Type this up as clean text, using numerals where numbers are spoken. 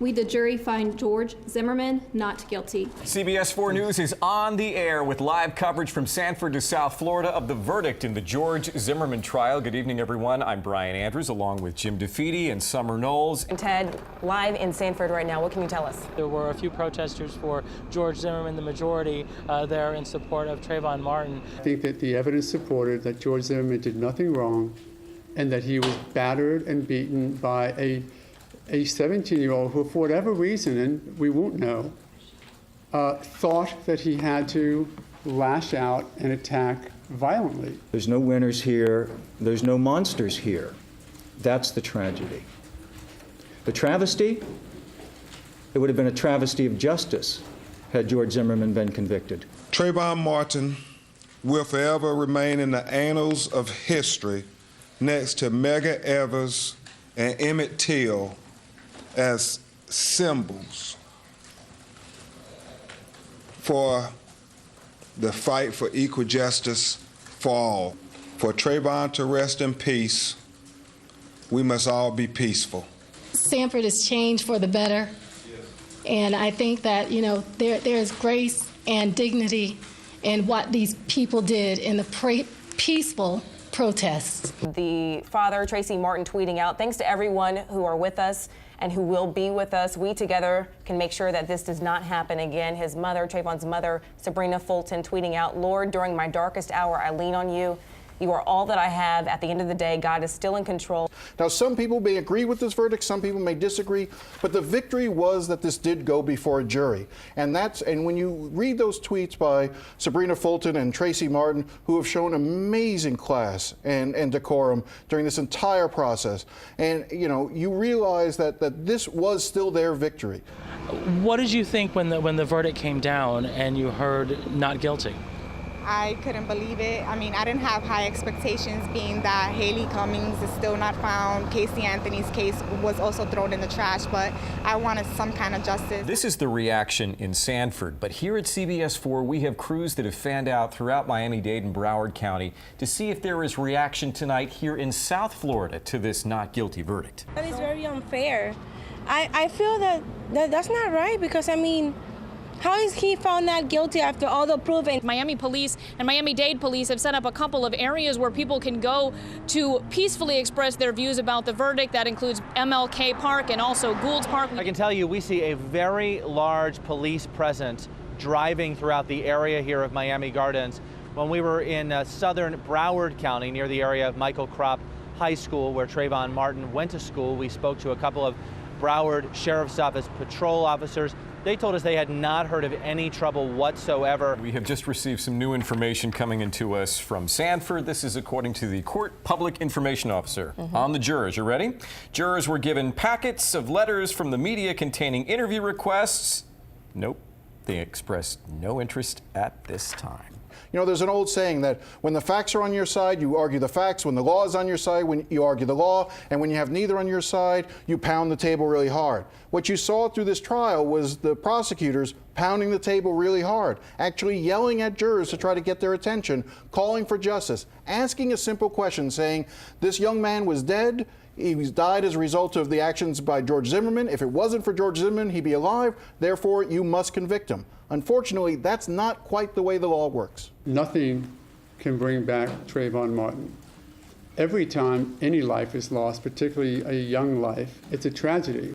We, the jury, find George Zimmerman not guilty. CBS 4 News is on the air with live coverage from Sanford to South Florida of the verdict in the George Zimmerman trial. Good evening, everyone. I'm Brian Andrews, along with Jim DeFeeti and Summer Knowles. And Ted, live in Sanford right now, what can you tell us? There were a few protesters for George Zimmerman, the majority there in support of Trayvon Martin. I think that the evidence supported that George Zimmerman did nothing wrong and that he was battered and beaten by a 17-year-old who, for whatever reason, and we won't know, thought that he had to lash out and attack violently. There's no winners here. There's no monsters here. That's the tragedy. The travesty? It would have been a travesty of justice had George Zimmerman been convicted. Trayvon Martin will forever remain in the annals of history next to Medgar Evers and Emmett Till as symbols for the fight for equal justice for all. For Trayvon to rest in peace, we must all be peaceful. Sanford has changed for the better, and I think that, there's grace and dignity in what these people did in the peaceful protests. The father, Tracy Martin, tweeting out, "Thanks to everyone who are with us and who will be with us. We together can make sure that this does not happen again." His mother, Trayvon's mother, Sabrina Fulton, tweeting out, "Lord, during my darkest hour, I lean on you. You are all that I have. At the end of the day, God is still in control." Now, some people may agree with this verdict, some people may disagree, but the victory was that this did go before a jury. And when you read those tweets by Sabrina Fulton and Tracy Martin, who have shown amazing class and decorum during this entire process, and you realize that this was still their victory. What did you think when the verdict came down and you heard not guilty? I couldn't believe it. I mean, I didn't have high expectations, being that Haley Cummings is still not found. Casey Anthony's case was also thrown in the trash, but I wanted some kind of justice. This is the reaction in Sanford, but here at CBS 4, we have crews that have fanned out throughout Miami-Dade and Broward County to see if there is reaction tonight here in South Florida to this not guilty verdict. That is very unfair. I feel that's not right, because, how is he found not guilty after all the proof? And Miami police and Miami-Dade police have set up a couple of areas where people can go to peacefully express their views about the verdict. That includes MLK Park and also Gould's Park. I can tell you we see a very large police presence driving throughout the area here of Miami Gardens. When we were in southern Broward County near the area of Michael Kropp High School where Trayvon Martin went to school, we spoke to a couple of Broward Sheriff's Office patrol officers. They told us they had not heard of any trouble whatsoever. We have just received some new information coming into us from Sanford. This is according to the court public information officer on the jurors. You ready? Jurors were given packets of letters from the media containing interview requests. Nope, they expressed no interest at this time. There's an old saying that when the facts are on your side, you argue the facts. When the law is on your side, when you argue the law. And when you have neither on your side, you pound the table really hard. What you saw through this trial was the prosecutors pounding the table really hard, actually yelling at jurors to try to get their attention, calling for justice, asking a simple question saying, this young man was dead. He died as a result of the actions by George Zimmerman. If it wasn't for George Zimmerman, he'd be alive. Therefore, you must convict him. Unfortunately, that's not quite the way the law works. Nothing can bring back Trayvon Martin. Every time any life is lost, particularly a young life, it's a tragedy.